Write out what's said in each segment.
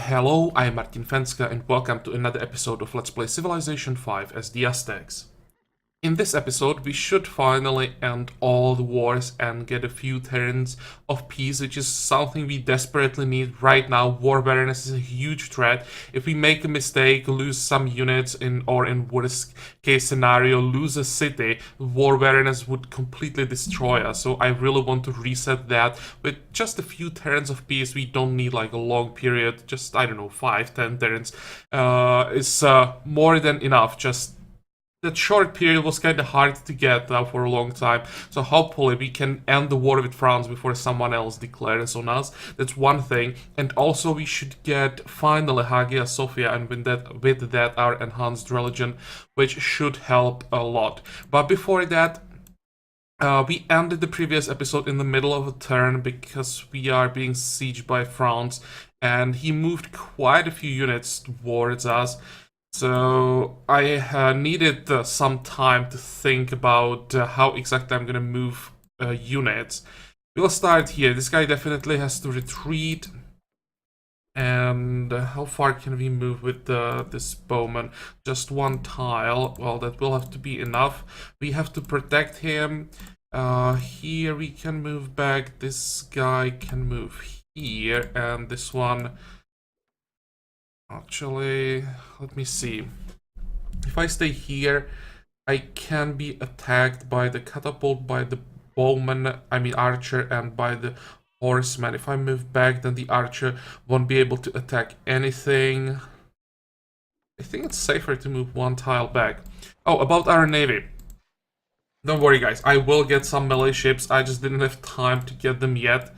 Hello, I'm Martin Fencka and welcome to another episode of Let's Play Civilization 5 as the Aztecs. In this episode, we should finally end all the wars and get a few terrains of peace, which is something we desperately need right now. War barrenness is a huge threat. If we make a mistake, lose some units, or in worst case scenario, lose a city, war barrenness would completely destroy us. So I really want to reset that. With just a few terrains of peace, we don't need like a long period, just, I don't know, 5-10 terrains. Is more than enough. Just that short period was kind of hard to get for a long time, so hopefully we can end the war with France before someone else declares on us. That's one thing, and also we should get finally Hagia Sophia, and with that our enhanced religion, which should help a lot. But before that, we ended the previous episode in the middle of a turn because we are being sieged by France, and he moved quite a few units towards us. So I needed some time to think about how exactly I'm gonna move units. We'll start here. This guy definitely has to retreat. And how far can we move with this bowman? Just one tile. Well, that will have to be enough. We have to protect him. Here we can move back. This guy can move here. And this one... Actually, let me see. If I stay here, I can be attacked by the catapult, by the bowman, archer, and by the horseman. If I move back, then the archer won't be able to attack anything. I think it's safer to move one tile back. Oh, about our navy. Don't worry, guys. I will get some melee ships. I just didn't have time to get them yet.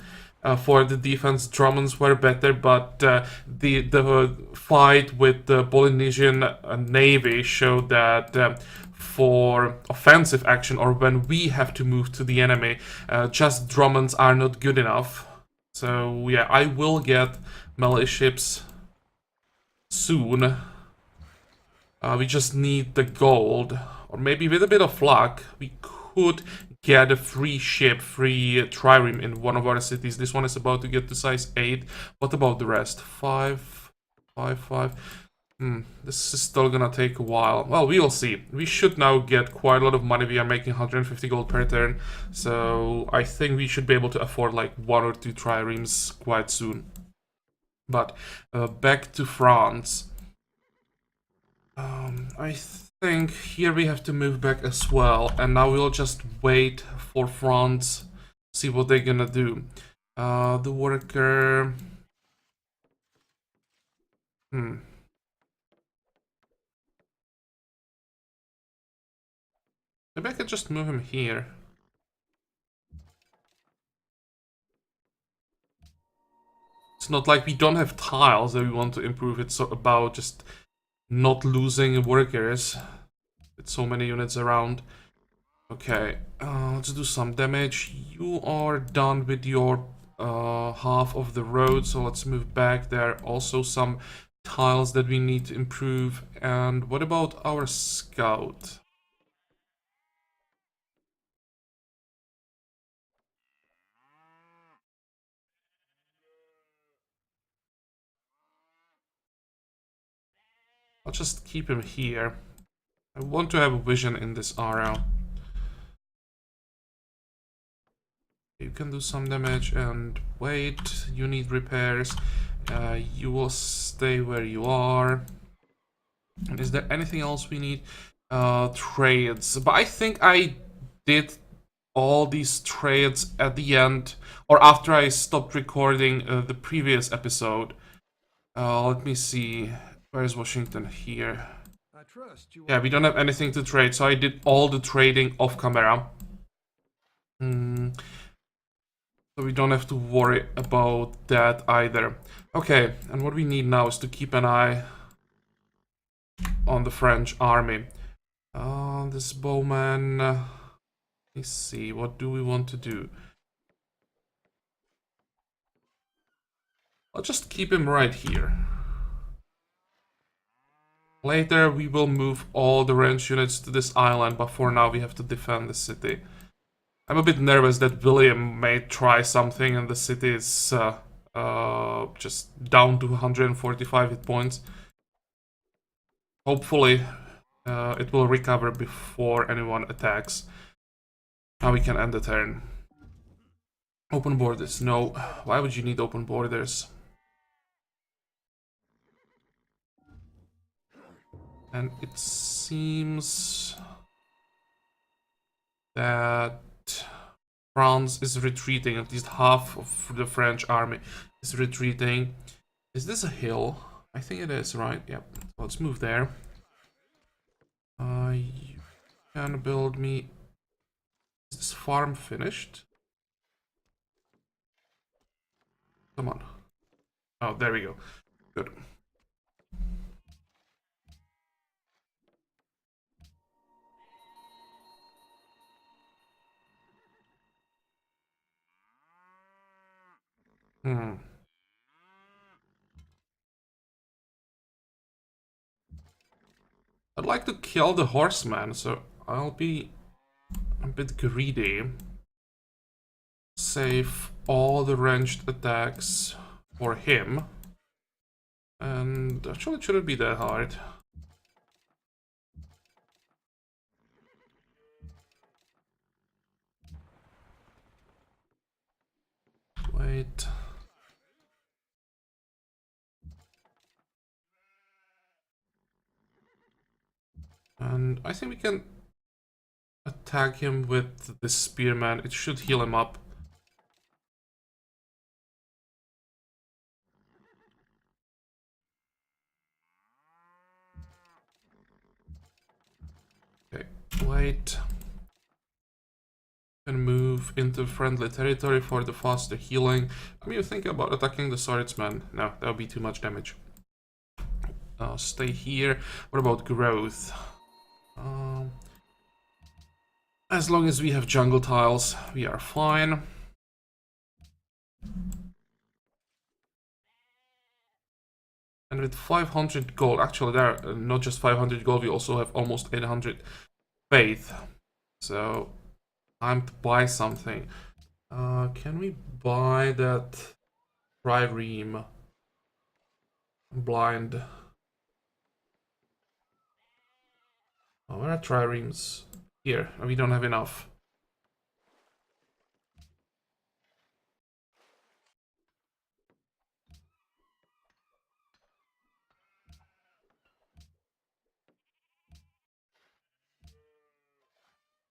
For the defense, Drummonds were better, but the fight with the Polynesian navy showed that for offensive action, or when we have to move to the enemy, just Drummonds are not good enough. So yeah, I will get melee ships soon. We just need the gold, or maybe with a bit of luck, we could get a free ship, free trireme in one of our cities. This one is about to get to size 8. What about the rest? 5, 5, 5. This is still gonna take a while. Well, we will see. We should now get quite a lot of money. We are making 150 gold per turn, so I think we should be able to afford like 1 or 2 triremes quite soon. But back to France. I think here we have to move back as well, and now we'll just wait for France, see what they're gonna do. The worker... Maybe I could just move him here. It's not like we don't have tiles that we want to improve. It's about just not losing workers with so many units around. Okay, let's do some damage. You are done with your half of the road, so let's move back. There are also some tiles that we need to improve. And what about our scout? I'll just keep him here. I want to have a vision in this area. You can do some damage and wait. You need repairs. You will stay where you are. And is there anything else we need? Trades. But I think I did all these trades at the end, or after I stopped recording the previous episode. Let me see. Where's Washington? Here. Yeah, we don't have anything to trade, so I did all the trading off camera. So we don't have to worry about that either. Okay, and what we need now is to keep an eye on the French army. This bowman... let's see, what do we want to do? I'll just keep him right here. Later we will move all the range units to this island, but for now we have to defend the city. I'm a bit nervous that William may try something and the city is just down to 145 hit points. Hopefully, it will recover before anyone attacks. Now we can end the turn. Open borders. No. Why would you need open borders? And it seems that France is retreating. At least half of the French army is retreating. Is this a hill? I think it is, right? Yep. Let's move there. You can build me... Is this farm finished? Come on. Oh, there we go. Good. I'd like to kill the horseman, so I'll be a bit greedy. Save all the ranged attacks for him. And actually it shouldn't be that hard. Wait. And I think we can attack him with the spearman. It should heal him up. Okay, wait. Can move into friendly territory for the faster healing. I mean, you think about attacking the swordsman. No, that would be too much damage. Stay here. What about growth? As long as we have jungle tiles, we are fine. And with 500 gold, actually there, not just 500 gold, we also have almost 800 faith. So, time to buy something. Can we buy that trireme blind? Oh, where are triremes? Here, we don't have enough.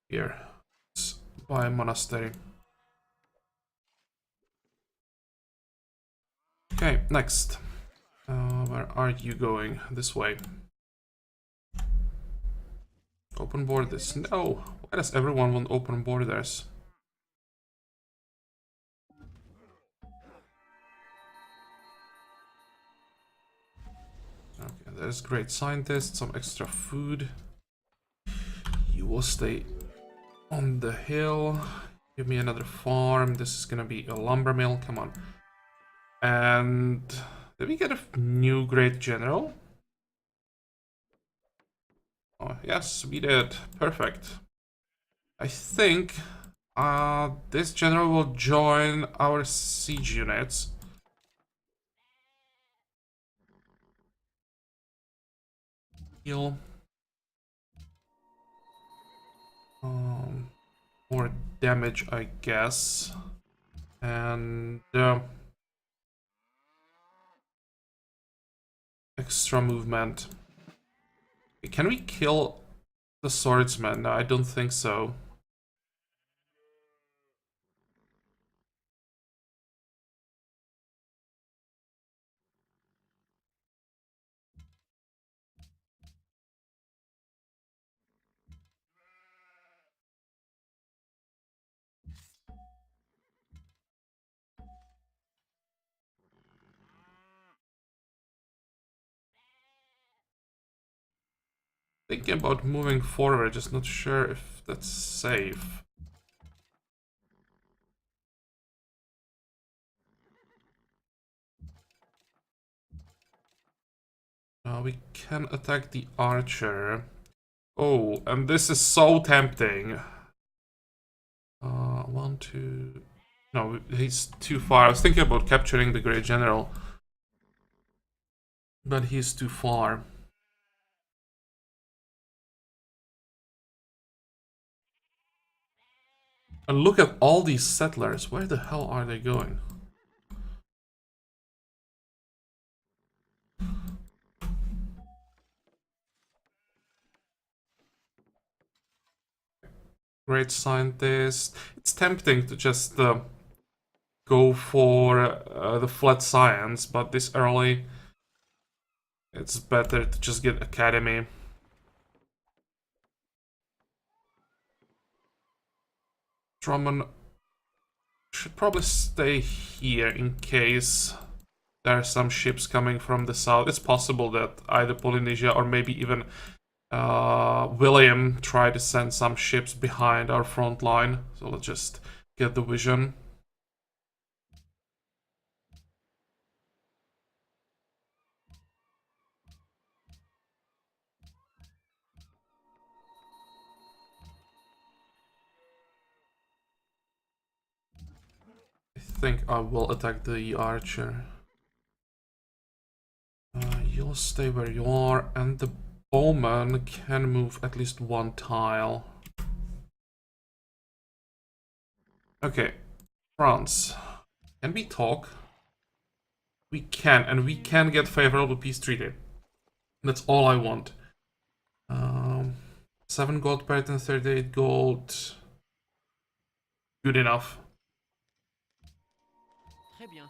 Here, let's buy a monastery. Okay, next. Where are you going? This way. Open borders. No! Why does everyone want open borders? Okay, there's great scientist, some extra food. You will stay on the hill. Give me another farm. This is gonna be a lumber mill. Come on. And did we get a new great general? Oh, yes, we did. Perfect. I think this general will join our siege units. Heal. More damage, I guess. And extra movement. Can we kill the swordsman? No, I don't think so. Thinking about moving forward, just not sure if that's safe. We can attack the archer. Oh, and this is so tempting. 1, 2, No, he's too far. I was thinking about capturing the Great General, but he's too far. And look at all these settlers. Where the hell are they going? Great scientist. It's tempting to just go for the flat science, but this early, it's better to just get academy. Drummond should probably stay here in case there are some ships coming from the south. It's possible that either Polynesia or maybe even William tried to send some ships behind our front line. So let's just get the vision. I think I will attack the archer. You'll stay where you are, and the bowman can move at least one tile. Okay, France. Can we talk? We can, and we can get favorable peace treaty. That's all I want. 7 gold per and 38 gold. Good enough. Très bien.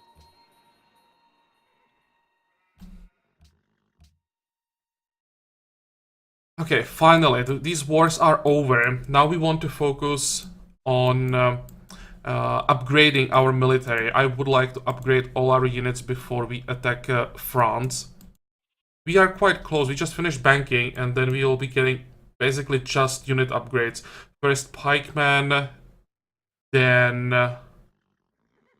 Okay, finally, these wars are over. Now we want to focus on upgrading our military. I would like to upgrade all our units before we attack France. We are quite close. We just finished banking, and then we will be getting basically just unit upgrades. First pikemen, then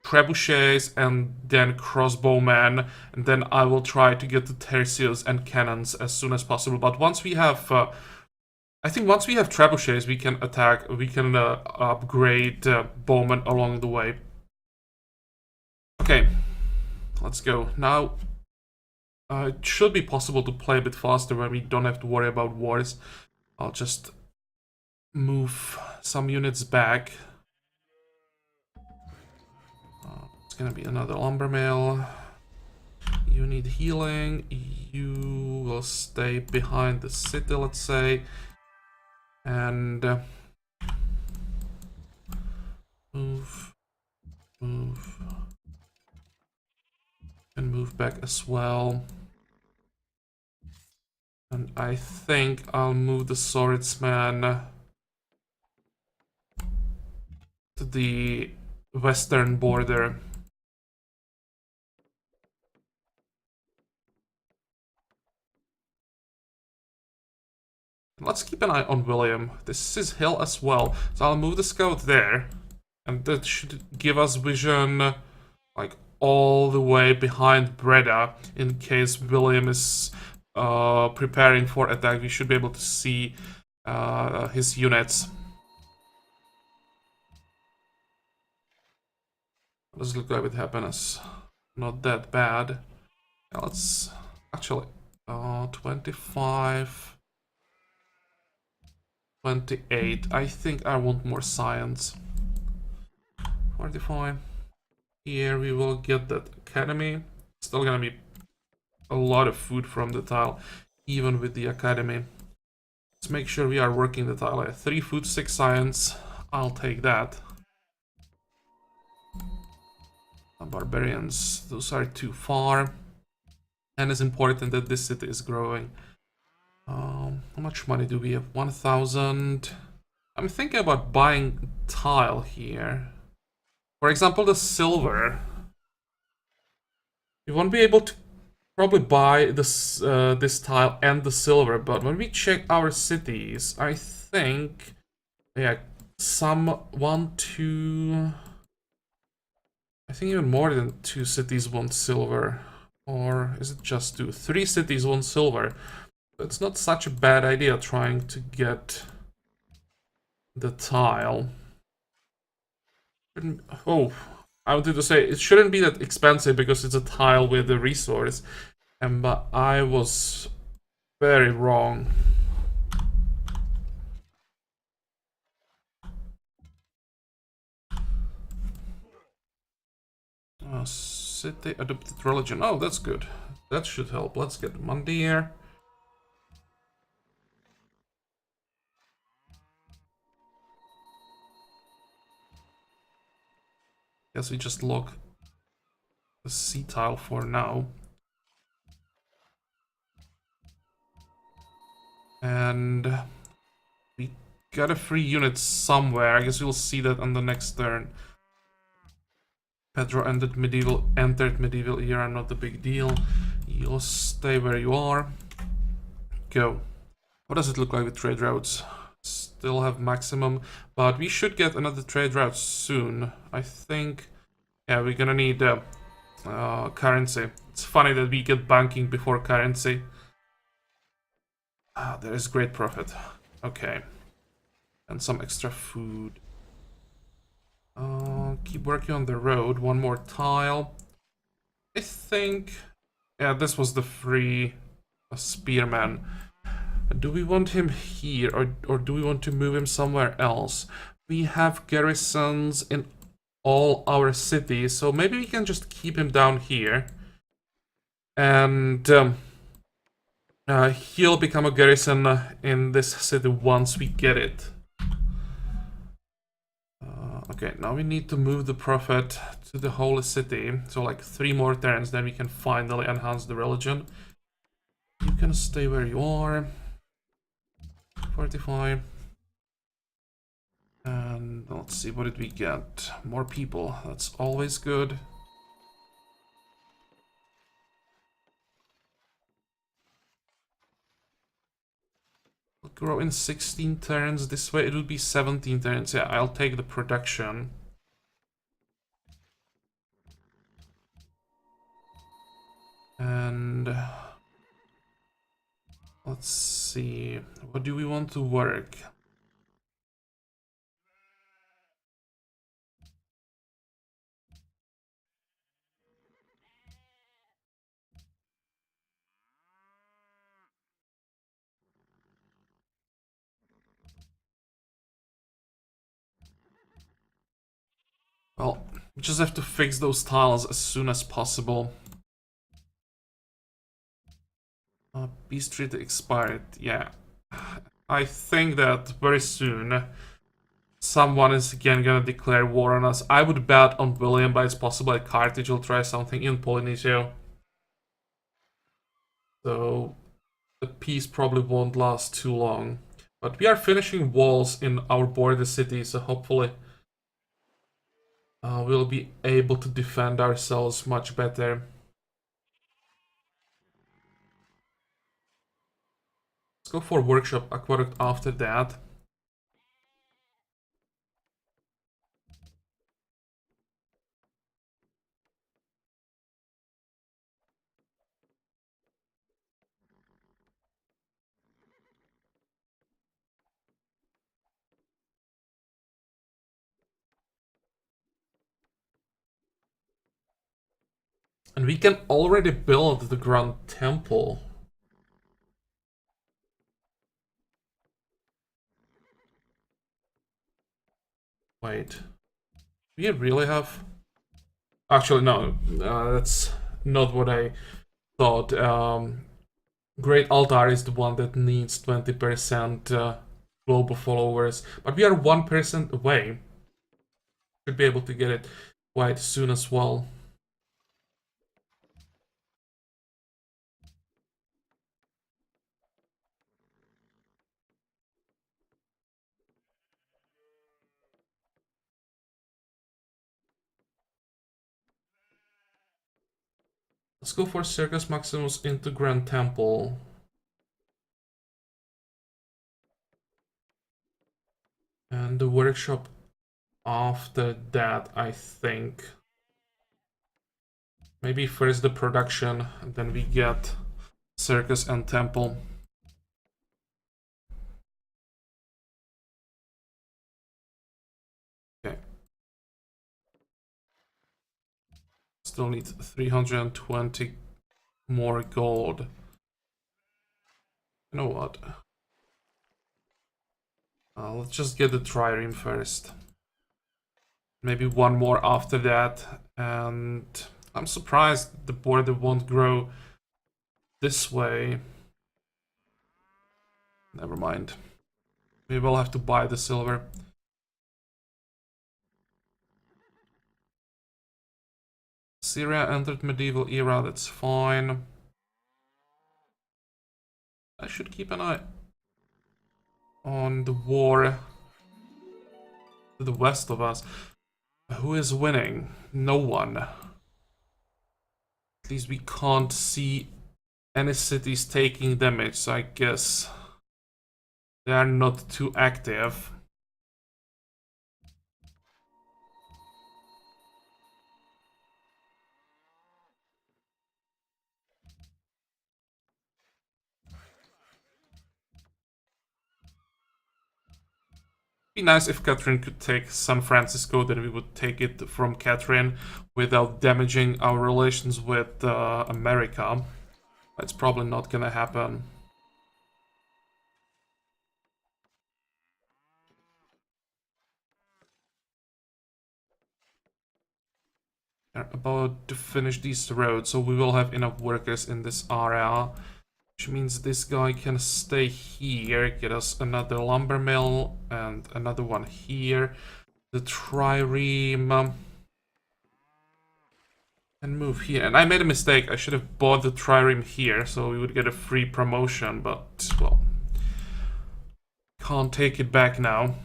trebuchets, and then crossbowmen, and then I will try to get the tercios and cannons as soon as possible. But once we have, I think once we have trebuchets, we can attack. We can upgrade bowmen along the way. Okay, let's go now. It should be possible to play a bit faster when we don't have to worry about wars. I'll just move some units back. It's gonna be another lumber mill. You need healing. You will stay behind the city, let's say. And move. And move back as well. And I think I'll move the swordsman to the western border. Let's keep an eye on William. This is his hill as well, so I'll move the scout there. And that should give us vision, like, all the way behind Breda, in case William is preparing for attack. We should be able to see his units. Does it look like with happiness? Not that bad. Yeah, let's actually 25, 28. I think I want more science. 45. Here we will get that academy. Still gonna be a lot of food from the tile, even with the academy. Let's make sure we are working the tile. 3 food, 6 science. I'll take that. Barbarians, those are too far. And it's important that this city is growing. How much money do we have? 1,000. I'm thinking about buying tile here. For example, the silver. We won't be able to probably buy this this tile and the silver, but when we check our cities, I think, yeah, some 1, 2. I think even more than 2 cities want silver. Or is it just 2? 3 cities want silver. It's not such a bad idea trying to get the tile. Oh, I wanted to say it shouldn't be that expensive because it's a tile with a resource, and but I was very wrong. City adopted religion. Oh, that's good. That should help. Let's get Monday here. Guess we just lock the C tile for now. And we got a free unit somewhere. I guess we'll see that on the next turn. Pedro entered medieval era, not a big deal. You'll stay where you are. Go. What does it look like with trade routes? Still have maximum, but we should get another trade route soon. I think, yeah, we're gonna need currency. It's funny that we get banking before currency. There is great profit. Okay. And some extra food. Keep working on the road. One more tile. I think, yeah, this was the free spearman. Do we want him here, or do we want to move him somewhere else? We have garrisons in all our cities, so maybe we can just keep him down here. And he'll become a garrison in this city once we get it. Okay, now we need to move the prophet to the holy city. So like 3 more turns, then we can finally enhance the religion. You can stay where you are. 45. And let's see, what did we get? More people, that's always good. We'll grow in 16 turns. This way it will be 17 turns. Yeah, I'll take the production. And let's see, what do we want to work? Well, we just have to fix those tiles as soon as possible. Peace treaty expired. Yeah, I think that very soon someone is again gonna declare war on us. I would bet on William, but it's possible that Carthage will try something in Polynesia. So the peace probably won't last too long. But we are finishing walls in our border cities, so hopefully we'll be able to defend ourselves much better. Let's go for workshop aqueduct after that. And we can already build the Grand Temple. Wait. Do we really have... Actually, no. That's not what I thought. Great Altar is the one that needs 20% global followers. But we are 1% away. Should be able to get it quite soon as well. Let's go for Circus Maximus into Grand Temple. And the workshop after that, I think. Maybe first the production, then we get Circus and Temple. Okay. Still need 320 more gold. You know what? Let's just get the trireme first. Maybe one more after that. And I'm surprised the border won't grow this way. Never mind. We will have to buy the silver. Syria entered medieval era, that's fine. I should keep an eye on the war to the west of us. Who is winning? No one. At least we can't see any cities taking damage, so I guess they are not too active. Be nice if Catherine could take San Francisco, then we would take it from Catherine without damaging our relations with America. That's probably not gonna happen. They're about to finish these roads, so we will have enough workers in this area. Which means this guy can stay here, get us another lumber mill, and another one here. The trireme... and move here. And I made a mistake, I should have bought the trireme here, so we would get a free promotion, but, well... can't take it back now.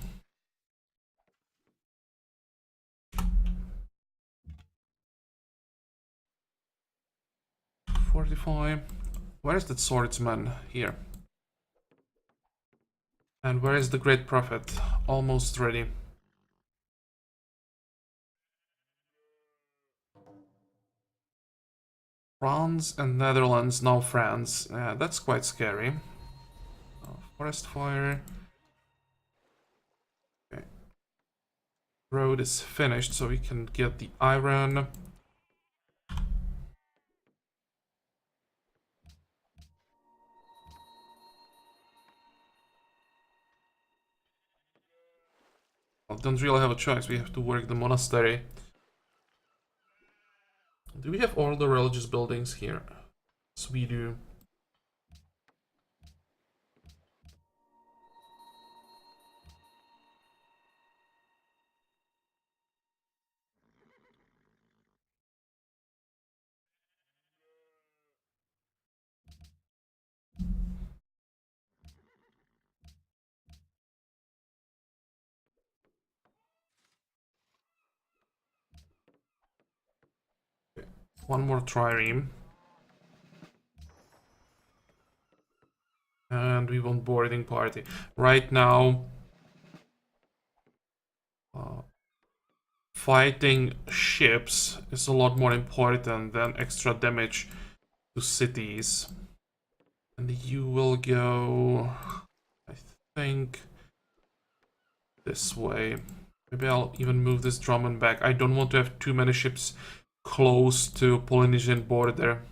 Fortify. Where is that swordsman? Here. And where is the great prophet? Almost ready. France and Netherlands, now France. That's quite scary. Forest fire. Okay. Road is finished, so we can get the iron. Well, don't really have a choice, we have to work the monastery. Do we have all the religious buildings here? Yes, we do. Okay. One more trireme. And we want boarding party. Right now, fighting ships is a lot more important than extra damage to cities. And you will go, I think, this way. Maybe I'll even move this Drummond back. I don't want to have too many ships close to Polynesian border.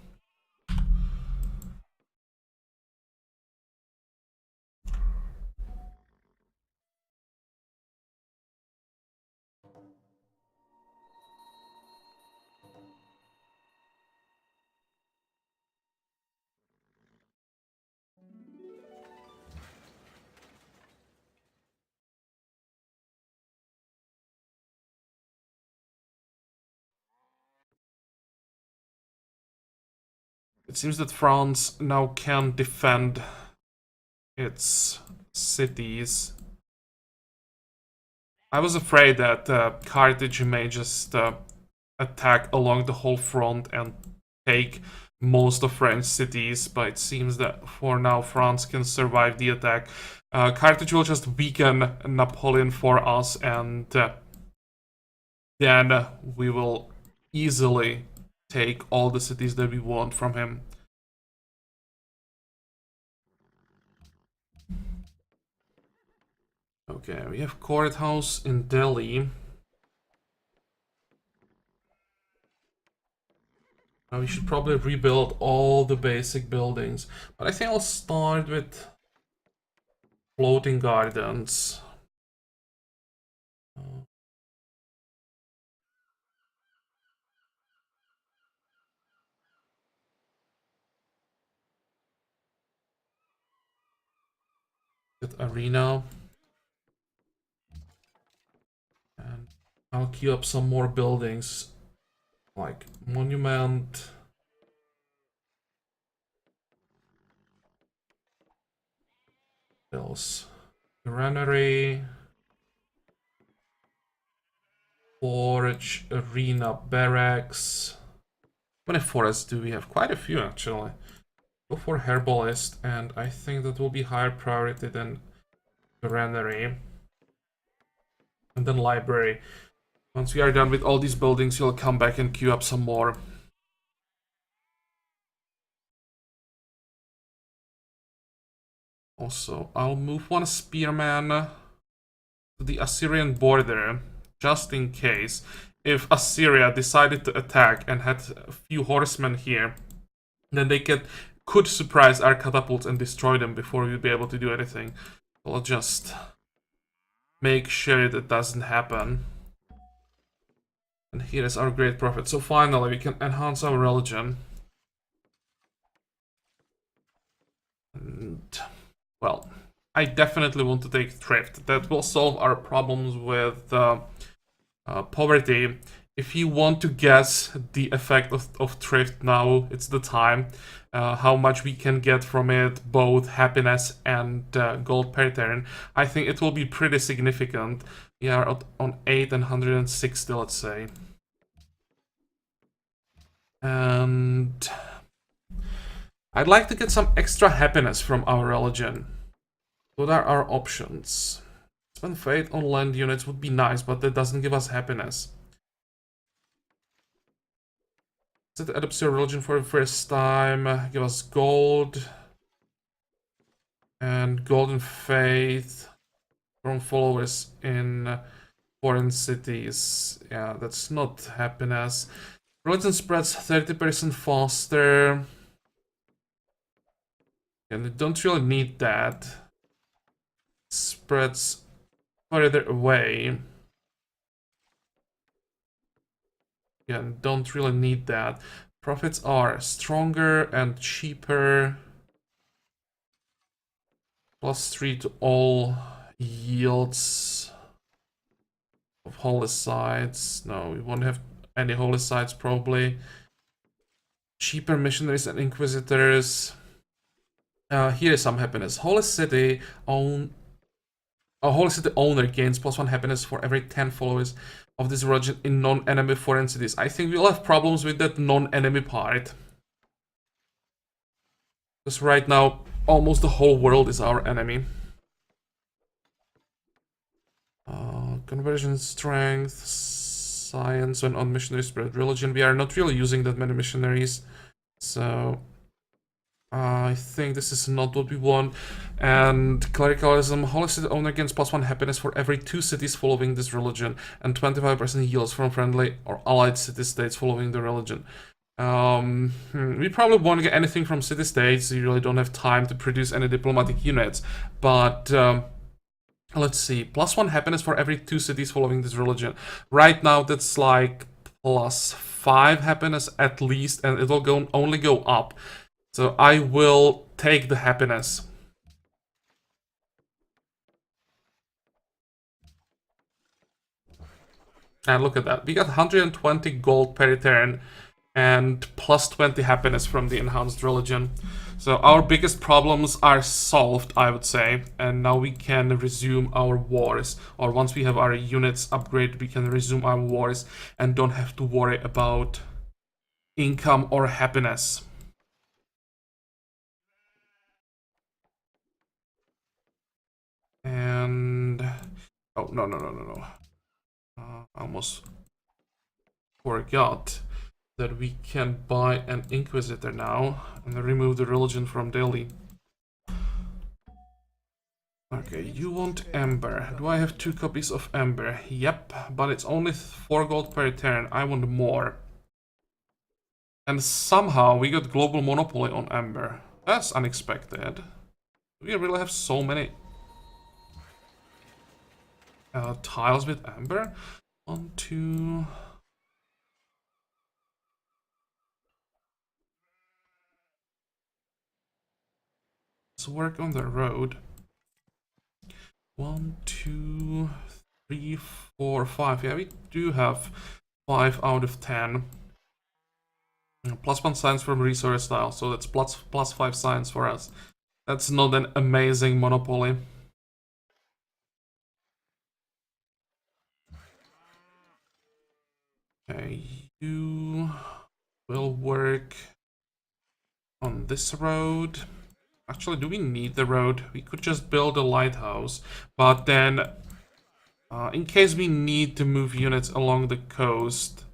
It seems that France now can defend its cities. I was afraid that Carthage may just attack along the whole front and take most of French cities, but it seems that for now France can survive the attack. Carthage will just weaken Napoleon for us, and then we will easily take all the cities that we want from him. Okay, we have courthouse in Delhi. We should probably rebuild all the basic buildings. But I think I'll start with floating gardens. With arena. And I'll queue up some more buildings. Like monument. Else. Granary. Forge, arena, barracks. How many forests do we have? Quite a few, actually. Go for herbalist, and I think that will be higher priority than granary. And then library. Once we are done with all these buildings, you'll come back and queue up some more. Also, I'll move one spearman to the Assyrian border, just in case. If Assyria decided to attack and had a few horsemen here, then they could surprise our catapults and destroy them before we'll be able to do anything. We'll just make sure that doesn't happen. And here is our great prophet. So finally, we can enhance our religion. And, well, I definitely want to take thrift. That will solve our problems with poverty. If you want to guess the effect of thrift now, it's the time. How much we can get from it, both happiness and gold per turn. I think it will be pretty significant. We are on 860, let's say. And I'd like to get some extra happiness from our religion. What are our options? Spend faith on land units would be nice, but that doesn't give us happiness. Set adopts your religion for the first time. Give us gold. And golden faith from followers in foreign cities. Yeah, that's not happiness. Religion spreads 30% faster. And we don't really need that. Spreads further away. Yeah, don't really need that. Profits are stronger and cheaper. +3 to all yields of holy sites. No, we won't have any holy sites probably. Cheaper missionaries and inquisitors. Here is some happiness. Holy City owner gains +1 happiness for every 10 followers of this religion in non-enemy foreign cities. I think we'll have problems with that non-enemy part. Because right now, almost the whole world is our enemy. Conversion strength, science, and on missionary spread religion. We are not really using that many missionaries. So I think this is not what we want. And clericalism, holy city owner gains +1 happiness for every 2 cities following this religion, and 25% yields from friendly or allied city-states following the religion. We probably won't get anything from city-states. You really don't have time to produce any diplomatic units. But let's see, +1 happiness for every 2 cities following this religion. Right now, that's like +5 happiness at least, and it'll only go up. So I will take the happiness. And look at that. We got 120 gold per turn and +20 happiness from the enhanced religion. So our biggest problems are solved, I would say. And now we can resume our wars. Or once we have our units upgraded, we can resume our wars and don't have to worry about income or happiness. And oh, no. I almost forgot that we can buy an inquisitor now and remove the religion from Delhi. Okay, you want Ember. Do I have 2 copies of Ember? Yep, but it's only 4 gold per turn. I want more. And somehow we got global monopoly on Amber. That's unexpected. We really have so many tiles with Amber. 1, 2... Let's work on the road. 1, 2, 3, 4, 5. Yeah, we do have 5 out of 10. +1 science from resource style, so that's plus 5 science for us. That's not an amazing monopoly. Okay, you will work on this road. Actually, do we need the road? We could just build a lighthouse, but then in case we need to move units along the coast,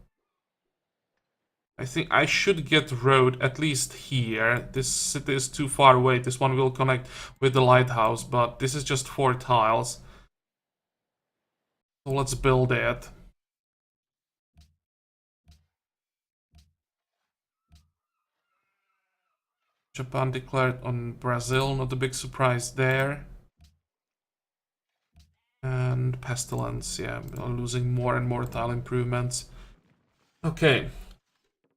I think I should get road at least here. This city is too far away. This one will connect with the lighthouse, but this is just 4 tiles. So let's build it. Japan declared on Brazil, not a big surprise there. And pestilence, yeah, losing more and more tile improvements. Okay,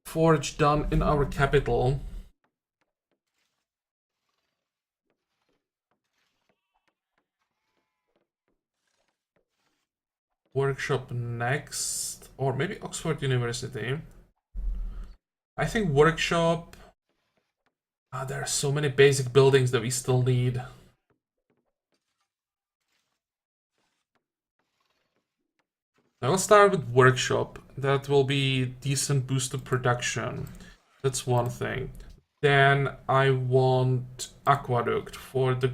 forge done in our capital. Workshop next, or maybe Oxford University. I think workshop. There are so many basic buildings that we still need. Now let's start with workshop. That will be decent boost of production. That's one thing. Then I want aqueduct for the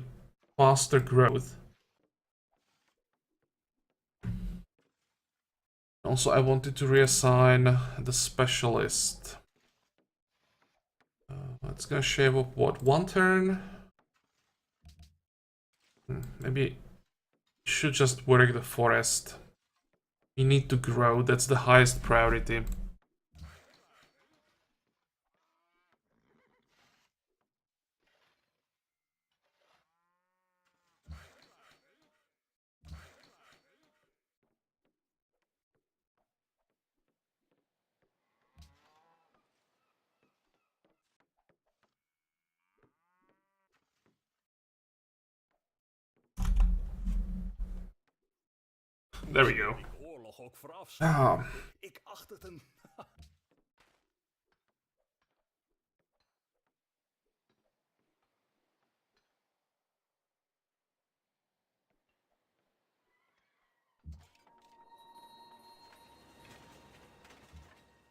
faster growth. Also, I wanted to reassign the specialist. It's gonna shave up what, 1 turn? Maybe should just work the forest. We need to grow, that's the highest priority. There we go. Ah.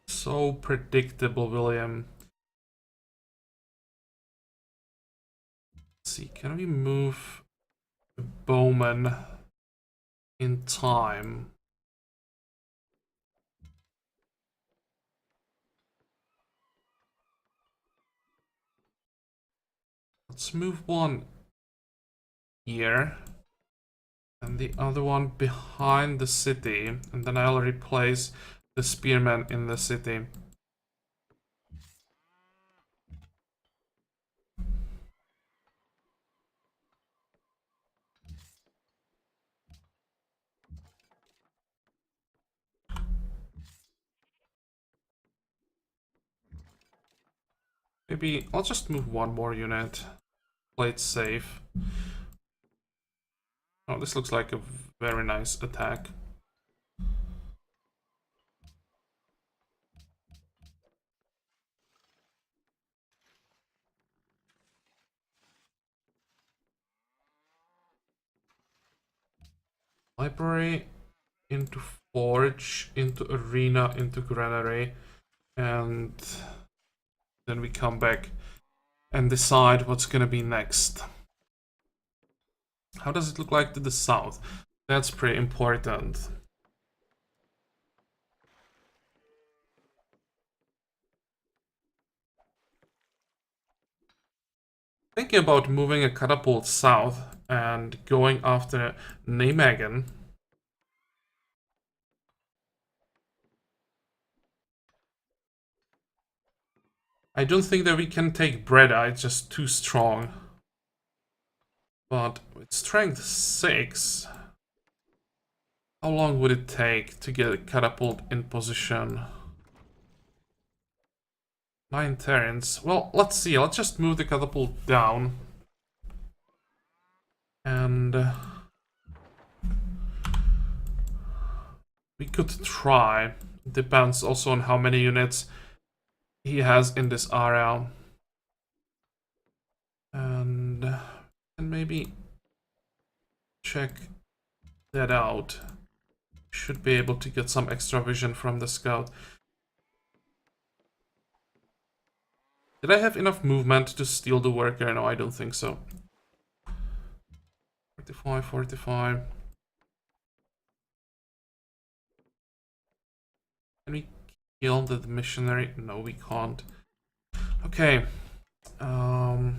So predictable, William. Let's see, can we move the Bowman in time? Let's move one here and the other one behind the city, and then I'll replace the spearman in the city. Maybe I'll just move one more unit. Play it safe. Oh, this looks like a very nice attack. Library into forge, into arena, into granary, and then we come back and decide what's gonna be next. How does it look like to the south? That's pretty important. Thinking about moving a catapult south and going after Nijmegen. I don't think that we can take Breda, it's just too strong. But with strength 6, how long would it take to get a catapult in position? 9 turns. Well, let's see. Let's just move the catapult down. And we could try. Depends also on how many units he has in this area. And maybe check that out. Should be able to get some extra vision from the scout. Did I have enough movement to steal the worker? No, I don't think so. 45, 45. Can we kill the missionary? No, we can't. Okay. Now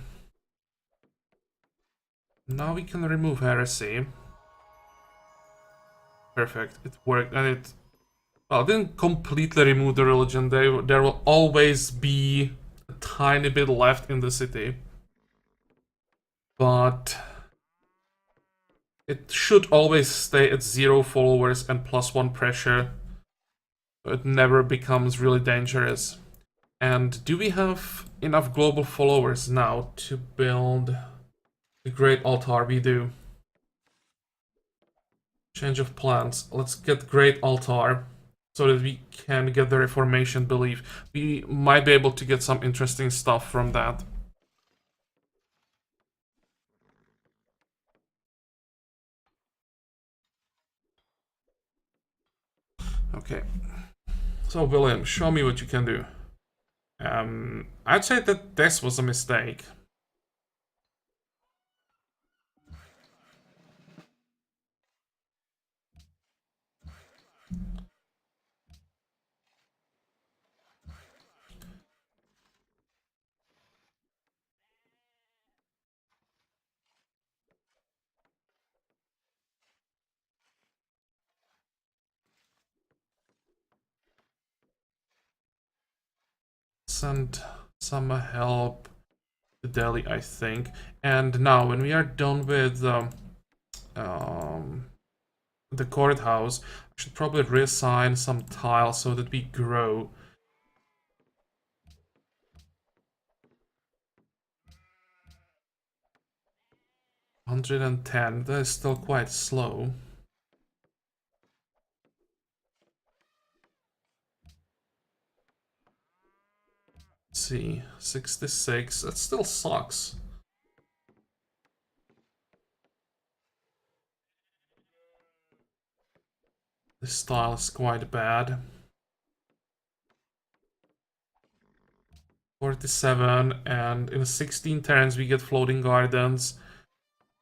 we can remove heresy. Perfect. It worked, and it... Well, it didn't completely remove the religion. There will always be a tiny bit left in the city. But it should always stay at 0 followers and +1 pressure. So it never becomes really dangerous. And do we have enough global followers now to build the Great Altar? We do. Change of plans. Let's get Great Altar so that we can get the Reformation belief. We might be able to get some interesting stuff from that. Okay. So, William, show me what you can do. I'd say that this was a mistake. Send some help to Delhi, I think. And now, when we are done with the courthouse, I should probably reassign some tiles so that we grow. $110. That is still quite slow. Let's see, 66. That still sucks. This style is quite bad. 47, and in 16 turns we get floating gardens.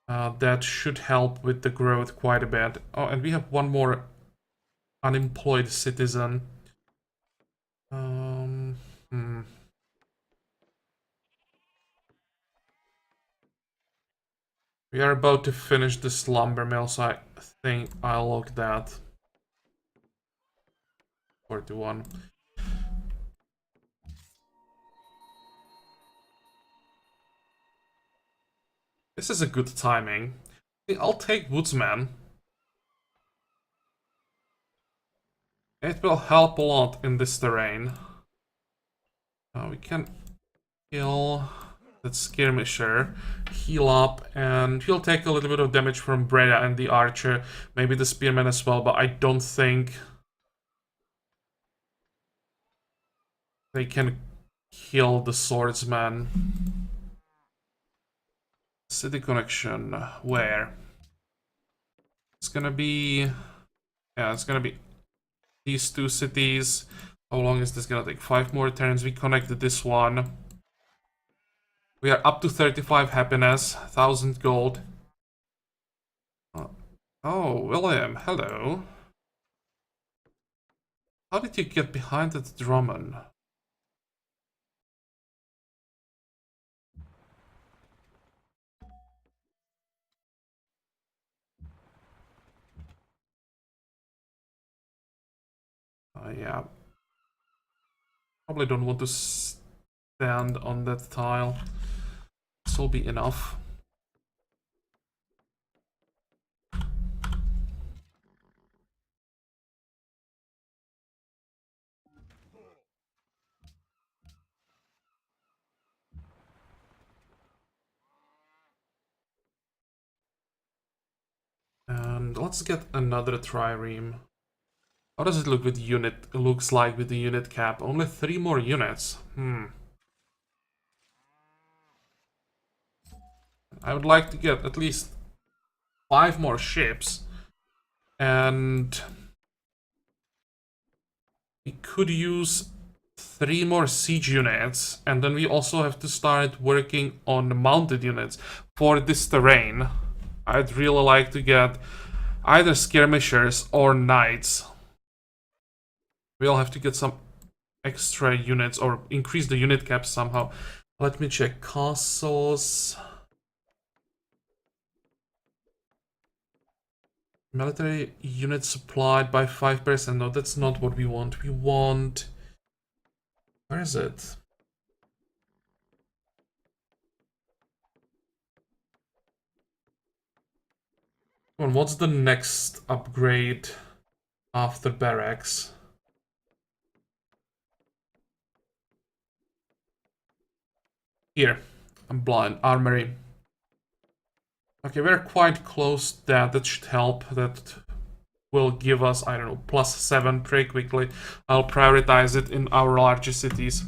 That should help with the growth quite a bit. Oh, and we have one more unemployed citizen. We are about to finish this lumber mill, so I think I'll log that. 41. This is a good timing. I'll take Woodsman. It will help a lot in this terrain. We can kill that skirmisher, heal up, and he'll take a little bit of damage from Breda and the archer, maybe the spearman as well, but I don't think they can kill the swordsman. City connection, where? It's gonna be... Yeah, it's gonna be these two cities. How long is this gonna take? 5 more turns. We connected this one. We are up to 35 happiness, 1000 gold. Oh, William, hello. How did you get behind that Drummond? Yeah. Probably don't want to stand on that tile. This will be enough. And let's get another trireme. How does it look with unit? Looks like with the unit cap. Only 3 more units. I would like to get at least 5 more ships. And we could use 3 more siege units. And then we also have to start working on mounted units for this terrain. I'd really like to get either skirmishers or knights. We'll have to get some extra units or increase the unit cap somehow. Let me check castles. Military units supplied by 5%. No, that's not what we want. We want... Where is it? Come on, what's the next upgrade after barracks? Here. I'm blind. Armory. Okay, we're quite close to that. That should help. That will give us, I don't know, +7 pretty quickly. I'll prioritize it in our larger cities.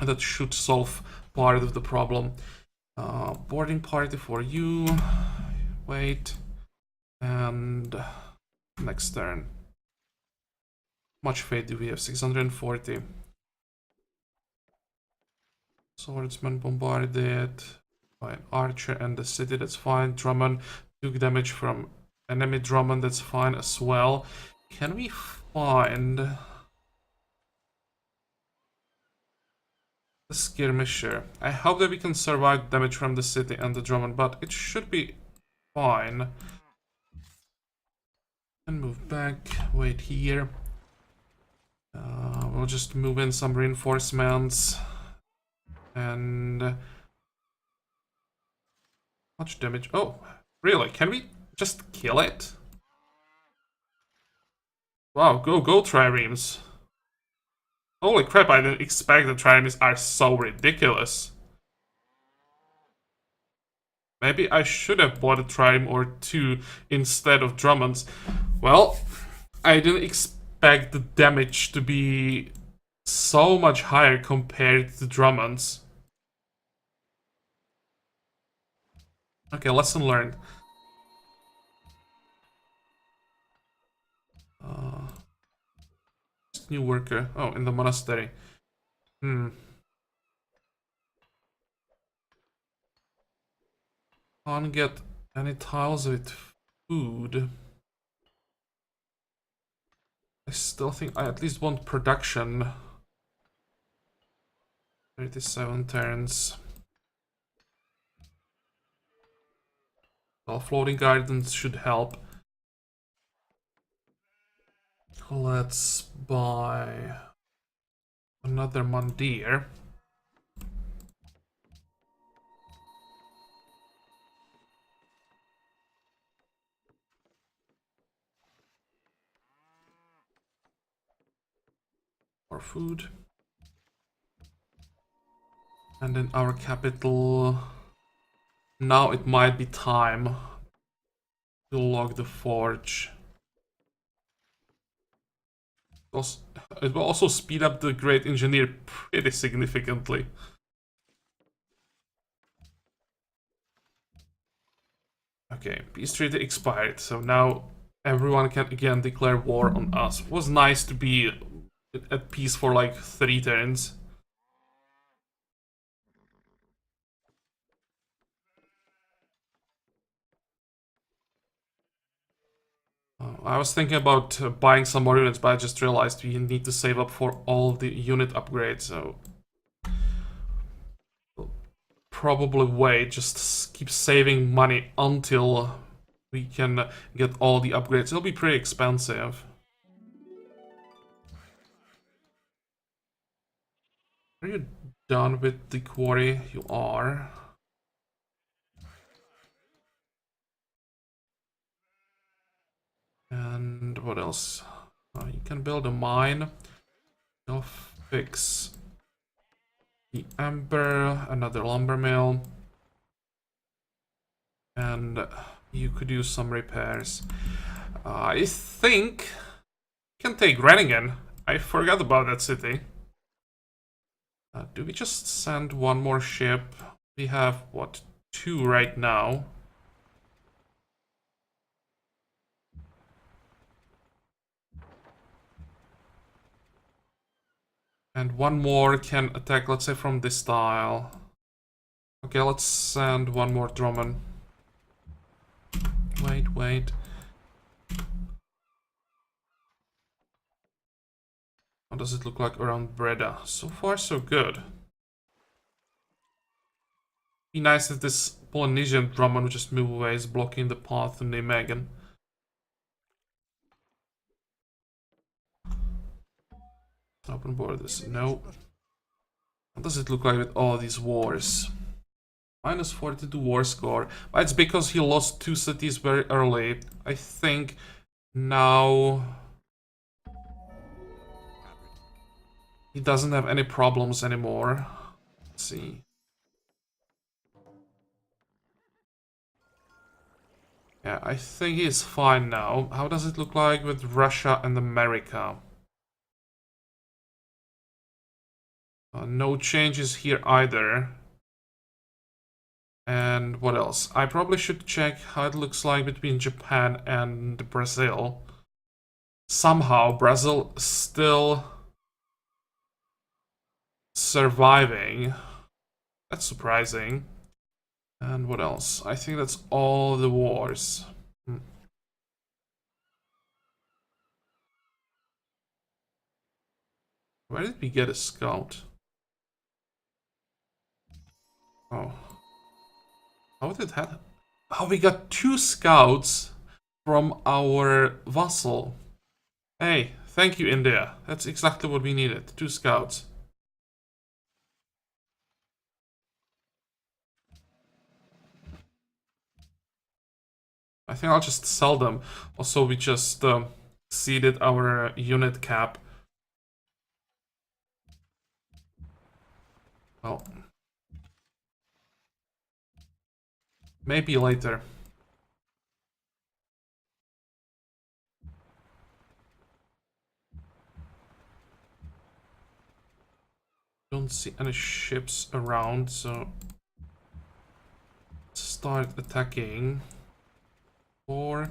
That should solve part of the problem. Boarding party for you. Wait. And next turn. How much fate do we have? 640. Swordsman bombarded by an archer and the city, that's fine. Drummond took damage from enemy Drummond, that's fine as well. Can we find the skirmisher? I hope that we can survive damage from the city and the Drummond, but it should be fine. And move back, wait here. We'll just move in some reinforcements. And much damage. Oh, really? Can we just kill it? Wow, go triremes. Holy crap, I didn't expect the triremes are so ridiculous. Maybe I should have bought a trireme or 2 instead of Drummonds. Well, I didn't expect the damage to be so much higher compared to Drummonds. Okay, lesson learned. New worker. Oh, in the monastery. Can't get any tiles with food. I still think I at least want production. 37 turns. Well, floating gardens should help. Let's buy another Mandir. More food. And in our capital, now it might be time to log the forge. It will also speed up the Great Engineer pretty significantly. Okay, peace treaty expired, so now everyone can again declare war on us. It was nice to be at peace for like 3 turns. I was thinking about buying some more units, but I just realized we need to save up for all the unit upgrades, so... we'll probably wait, just keep saving money until we can get all the upgrades. It'll be pretty expensive. Are you done with the quarry? You are. And what else? You can build a mine. You'll fix the amber, another lumber mill. And you could use some repairs. I think you can take Renningen. I forgot about that city. Do we just send one more ship? We have, what, 2 right now. And one more can attack, let's say, from this tile. Okay, let's send one more Drummond. Wait. How does it look like around Breda? So far, so good. Be nice if this Polynesian Drummond would just move away, is blocking the path to Nijmegen. Open borders, no. What does it look like with all these wars? Minus 42 war score. But it's because he lost 2 cities very early. I think now he doesn't have any problems anymore. Let's see. Yeah, I think he's fine now. How does it look like with Russia and America? No changes here either. And what else? I probably should check how it looks like between Japan and Brazil. Somehow Brazil is still surviving. That's surprising. And what else? I think that's all the wars. Where did we get a scout? Oh. How did that... Oh, we got 2 scouts from our vassal. Hey, thank you, India. That's exactly what we needed. 2 scouts. I think I'll just sell them. Also, we just exceeded our unit cap. Well, maybe later. Don't see any ships around, so start attacking. 4.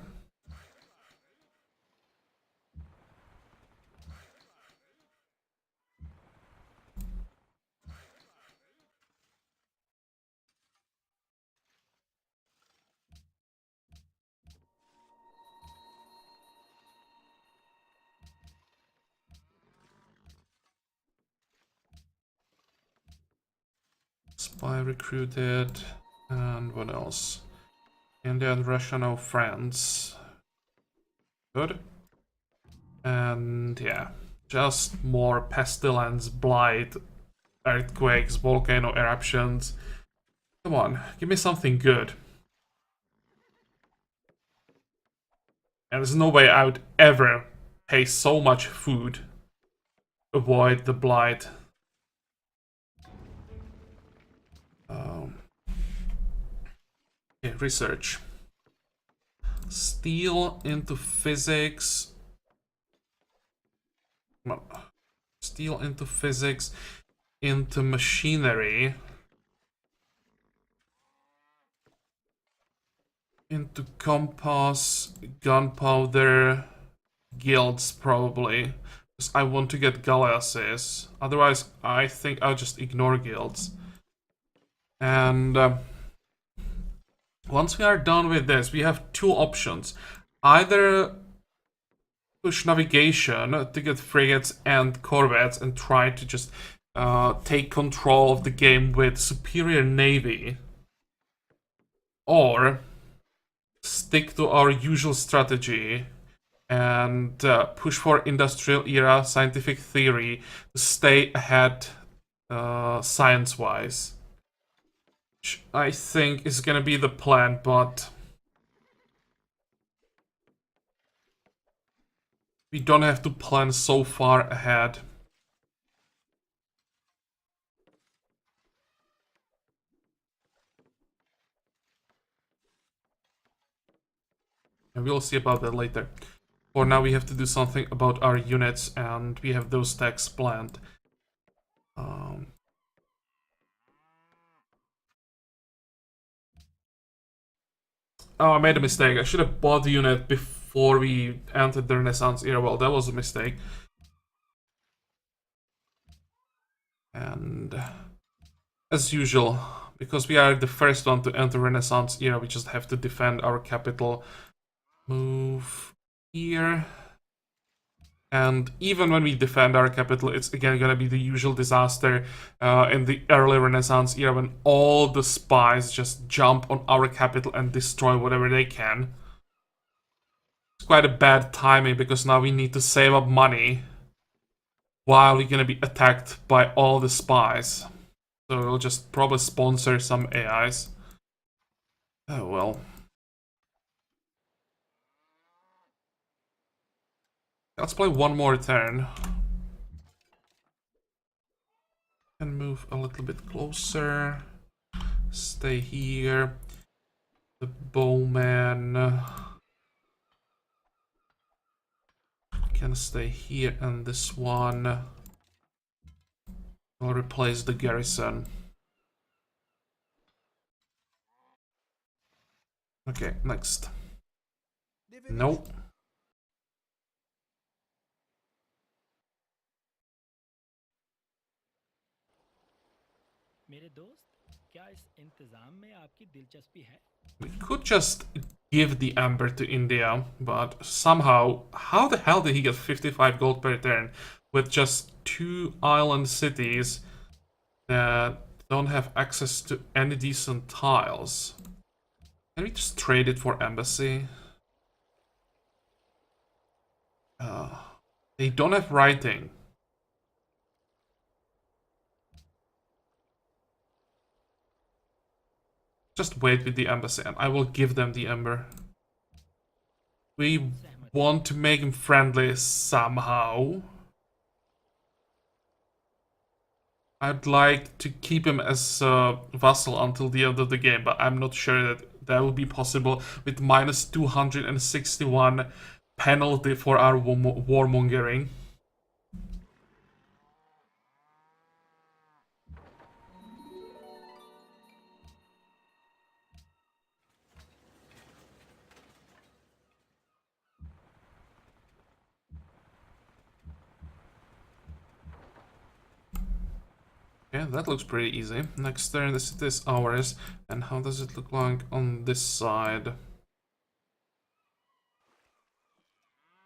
Spy recruited. And what else? India and Russia, no friends. Good. And yeah, just more pestilence, blight, earthquakes, volcano eruptions. Come on, give me something good. And there's no way I would ever pay so much food to avoid the blight. Okay, research. Steel into physics. No. Steel into physics, into machinery, into compass, gunpowder, guilds probably. Because I want to get galleasses. Otherwise, I think I'll just ignore guilds. And once we are done with this, we have 2 options. Either push navigation to get frigates and corvettes and try to just take control of the game with superior navy, or stick to our usual strategy and push for industrial era scientific theory to stay ahead science-wise. Which I think is gonna be the plan, but we don't have to plan so far ahead. And we'll see about that later. For now, we have to do something about our units, and we have those tags planned. Oh, I made a mistake. I should have bought the unit before we entered the Renaissance era. Well, that was a mistake. And as usual, because we are the first one to enter Renaissance era, we just have to defend our capital. Move here. And even when we defend our capital, it's again gonna be the usual disaster in the early Renaissance era when all the spies just jump on our capital and destroy whatever they can. It's quite a bad timing because now we need to save up money while we're gonna be attacked by all the spies. So we'll just probably sponsor some AIs. Oh well. Let's play one more turn. And move a little bit closer. Stay here. The bowman can stay here, and this one will replace the garrison. Okay, next. Nope. We could just give the amber to India, but somehow, how the hell did he get 55 gold per turn with just 2 island cities that don't have access to any decent tiles? Can we just trade it for embassy? They don't have writing. Just wait with the embassy and I will give them the ember. We want to make him friendly somehow. I'd like to keep him as a vassal until the end of the game, but I'm not sure that will be possible with minus 261 penalty for our warmongering. Yeah, that looks pretty easy. Next turn, this is ours. And how does it look like on this side?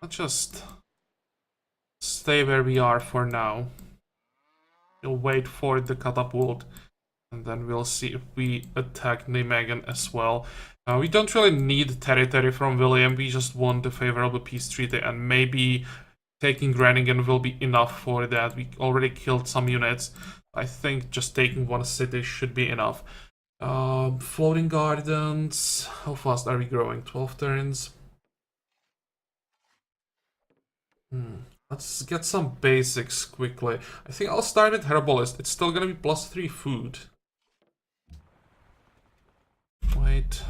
Let's just stay where we are for now. We'll wait for the catapult, and then we'll see if we attack Nijmegen as well. We don't really need territory from William, we just want a favorable peace treaty, and maybe taking Groningen will be enough for that. We already killed some units. I think just taking one city should be enough. Floating Gardens, how fast are we growing? 12 turns? Let's get some basics quickly. I think I'll start at Herbalist. It's still gonna be +3 food. Wait.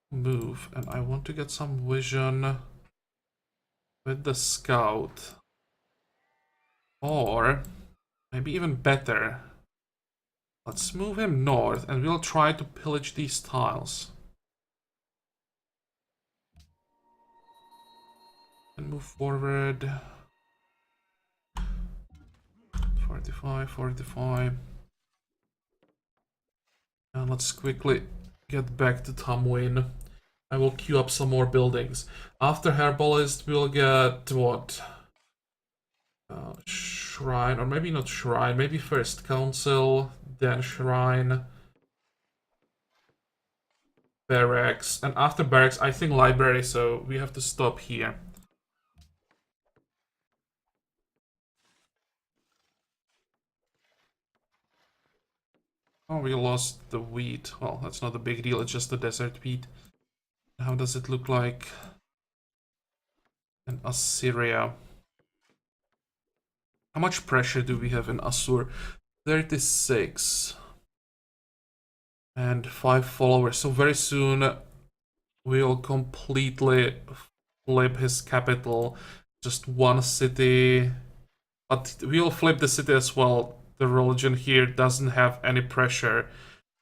Move, and I want to get some vision with the scout. Or, maybe even better, let's move him north and we'll try to pillage these tiles. And move forward. 45. And let's quickly get back to Tamwin. I will queue up some more buildings. After Herbalist, we'll get what? Shrine, or maybe not Shrine, maybe first Council, then Shrine. barracks, and after barracks, I think library, so we have to stop here. Oh, we lost the wheat. Well, that's not a big deal, it's just the desert wheat. How does it look like in Assyria? How much pressure do we have in Assur? 36. And 5 followers. So very soon we'll completely flip his capital. Just one city. But we'll flip the city as well. The religion here doesn't have any pressure.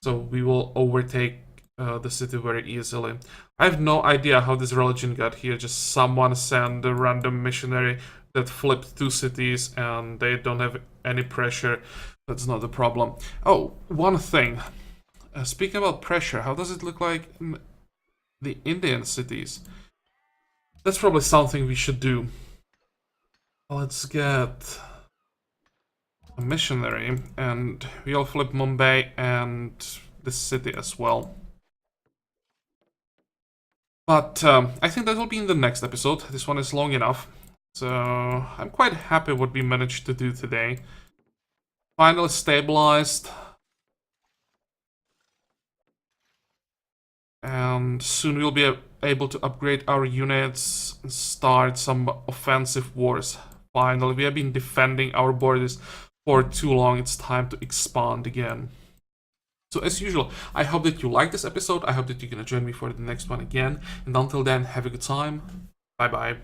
So we will overtake the city very easily. I have no idea how this religion got here. Just someone sent a random missionary that flipped 2 cities and they don't have any pressure. That's not the problem. Oh, one thing. Speaking about pressure, how does it look like in the Indian cities? That's probably something we should do. Let's get a missionary, and we'll flip Mumbai and this city as well. But I think that will be in the next episode. This one is long enough. So I'm quite happy what we managed to do today. Finally stabilized. And soon we'll be able to upgrade our units and start some offensive wars. Finally, we have been defending our borders for too long. It's time to expand again. So as usual, I hope that you liked this episode. I hope that you're gonna join me for the next one again. And until then, have a good time. Bye bye.